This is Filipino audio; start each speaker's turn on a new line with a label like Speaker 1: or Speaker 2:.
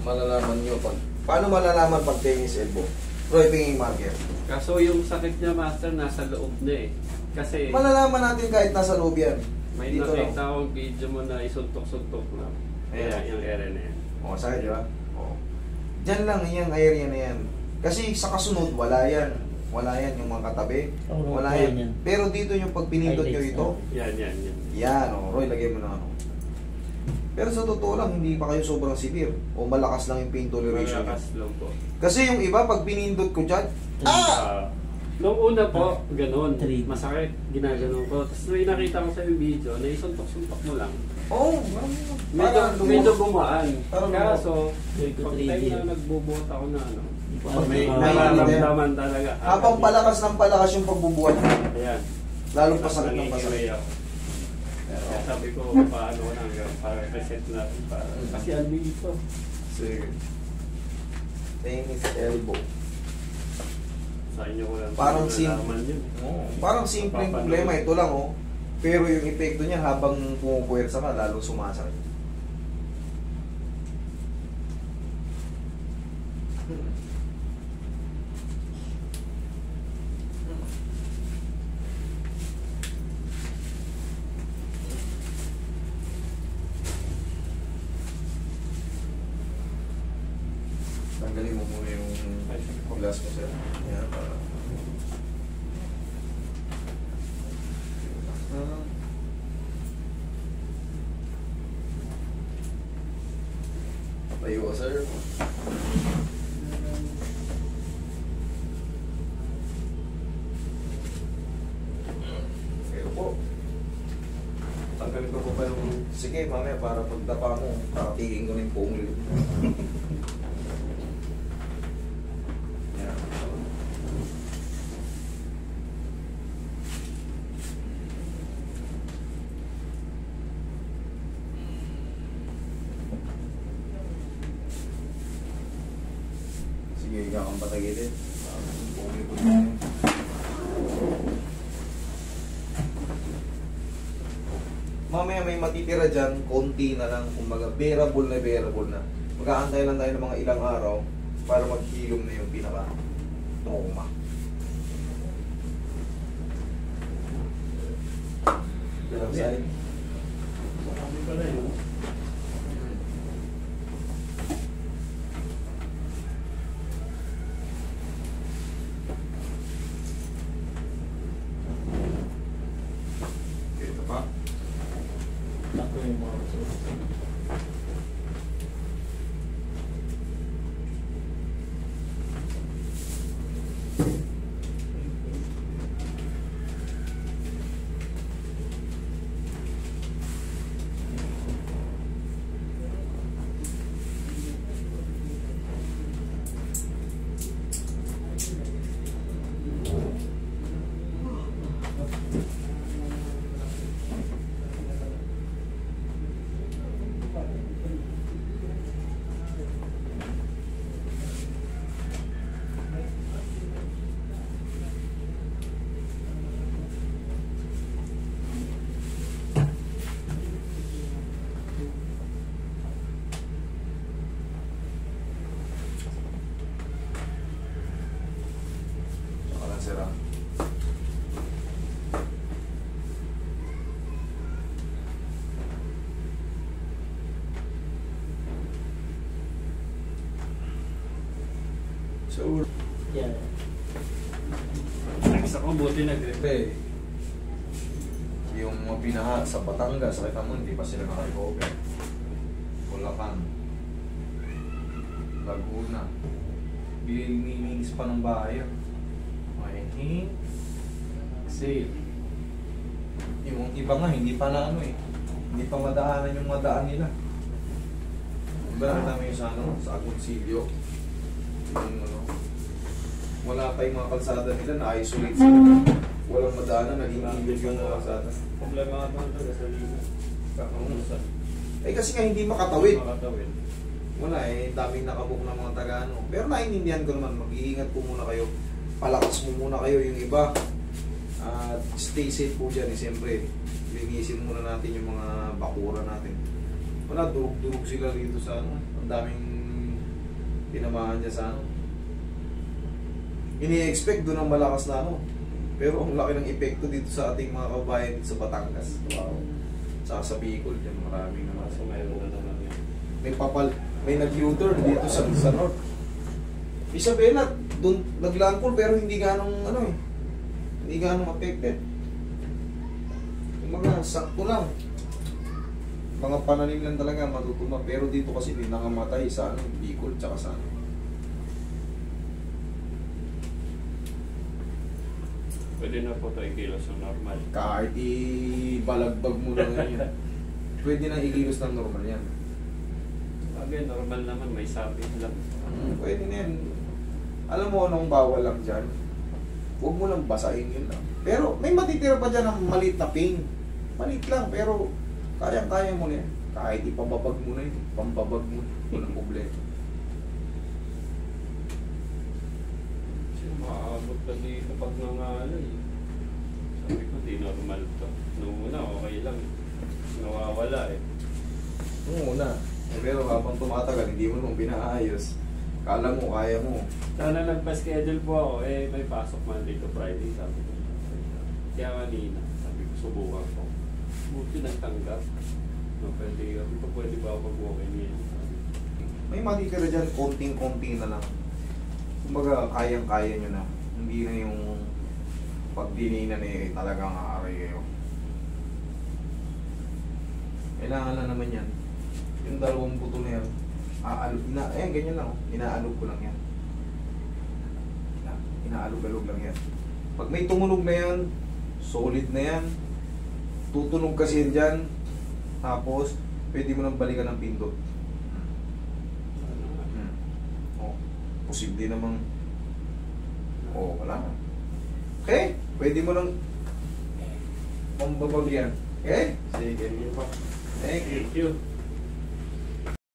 Speaker 1: malalaman nyo pag... Paano malalaman pag tennis elbow? Roy, pinging marker.
Speaker 2: Kaso yung sakit niya, master, nasa loob na eh. Kasi...
Speaker 1: Malalaman natin kahit nasa loob yan.
Speaker 2: May
Speaker 1: Dito
Speaker 2: nakita akong video mo na isuntok-suntok lang. Kaya yung area na yan.
Speaker 1: O, sakit, di ba? O. Diyan lang, yung area na yan. Kasi sa kasunod, wala yan. Wala yan, yung mga katabi. Wala yan. Pero dito yung pag pinindot nyo ito.
Speaker 2: Yan.
Speaker 1: Yan, o. Roy, lagay mo na ano. Pero sa totoo lang, hindi pa kayo sobrang severe. O malakas lang yung pain toleration.
Speaker 2: Malakas lang po.
Speaker 1: Kasi yung iba, pag pinindot ko dyan,
Speaker 2: Noong una po, ganun. Masakit, ginaganon ko. Tapos nung nakita ko sa yung video, naisuntok-suntok mo lang.
Speaker 1: oh,
Speaker 2: Medyo gumaan.
Speaker 1: Parang
Speaker 2: Kaso, pag time na nagbubuhat ako na ano, may
Speaker 1: may
Speaker 2: nararamdaman talaga.
Speaker 1: habang palakas ng palakas yung pagbubuhat.
Speaker 2: Ayan.
Speaker 1: Lalong pasakit ng pasakit.
Speaker 2: Nangihiway ako. Kaya sabi ko, paano ko lang, para reset natin. Kasi albi ito.
Speaker 1: Sige. Tennis elbow.
Speaker 2: Sa inyo ko lang.
Speaker 1: Parang
Speaker 2: nalaman yun.
Speaker 1: Parang simpleng problema. Ito lang, oh. Pero yung epekto niya habang pumupuwersa ka, lalo sumasakit. Tanggalin mo muna yung glass mo, sir. Yan, para... Tayo ka, sir. Kayo po. Tanggalin ko po pa yung... Sige, mamaya, para pagdapa mo, kakatigin ko na yung pungli. Sige, ikaw kang patagilid. Pumipod mo yun. Mamaya may matitira dyan, konti na lang. Kumbaga, bearable na. Mag-aantay lang tayo ng mga ilang araw para maghilom na yung pinaka-trauma. Dalang side.
Speaker 2: Marami pala yun.
Speaker 1: Ito pa.
Speaker 3: Ako yung mga
Speaker 1: Sira. So,
Speaker 3: yan.
Speaker 2: Next ako, buti nag-repair.
Speaker 1: yung mga binaha sa Batangas, kita mo, hindi pa sila naka-recover. Bulacan, Laguna, binilinis pa ng bahay. Okay, exhale. Yung iba nga, hindi pa na ano eh. Hindi pa madaanan yung madaan nila. Diba nakita mo yung sa ano, sa Agoncillo? Yung ano, wala pa yung mga kalsada nila, na-isolate sila. Walang madaanan, naging ilog yung mga kalsada.
Speaker 2: Problema nga naman talaga sa liga.
Speaker 1: Eh kasi nga hindi makatawid.
Speaker 2: Makatawid.
Speaker 1: Wala eh, daming nakabook ng mga taga-ano. Pero naiintindihan ko naman, mag-iingat po muna kayo. Palakas mo muna kayo yung iba. At stay safe po dyan eh, siyempre. Linisin muna natin yung mga bakura natin. Wala, durug-durug sila rito sa ano. Ang daming Tinamaan niya sa ano. Ini-expect doon ang malakas na ano. Pero ang laki ng epekto dito sa ating mga kabayan dito sa Batangas. Wow. Saka sa Bicol, dyan maraming naman.
Speaker 2: So mayroon na naman yan.
Speaker 1: May nag-U-turn dito sa North. Isabela, doon naglangkol pero hindi ganong ano eh. Hindi ganong affected. Yung mga sakto lang. Mga pananim lang talaga matutuma. Pero dito kasi hindi nangamatay sa ano, Bicol tsaka sa ano.
Speaker 2: Pwede na po tayo kilos ng normal.
Speaker 1: Kahit ibalagbag mo lang yan. Pwede nang ikilos ng normal yan.
Speaker 2: Sabi, normal naman, may sabit lang.
Speaker 1: Pwede na yan. Alam mo anong bawal lang dyan? Huwag mo lang basahin yun lang. Pero may matitira pa dyan ng maliit na pain. Maliit lang, pero kaya mo na yan. Kahit ipababag mo na yun. Pambabag mo. Walang problema.
Speaker 2: Kasi maabot na dito pag nangalay. Sabi ko, di normal to. Noong una, okay lang. Nawawala eh.
Speaker 1: Noong una. Pero habang tumatagal, hindi mo naman pinaayos. Kala mo, kaya mo.
Speaker 2: Sana nagpa-schedule po ako, eh may pasok Monday to Friday, sabi ko. Kaya kanina, sabi ko, subukan ko. Buti nagtanggap. No, pwede ba ako mag-walk-in yan?
Speaker 1: May matitira dyan, konting-konti na lang. Kumbaga, kayang-kaya nyo na. Hindi na yung pagdininan eh, talagang aaray kayo. Kailangan na naman yan. Yung dalawang buto na yan, ganyan lang, inaalog ko lang yan. Inaalog-alog lang yan. Pag may tumunog na yan, solid na yan, tutunog kasi yan dyan, tapos, pwede mo nang balikan ng pindot. Oh, posible namang, wala na. Okay? Pwede mo nang pambabag yan. Okay?
Speaker 2: Sige, yun pa.
Speaker 1: Thank you.
Speaker 2: Thank you.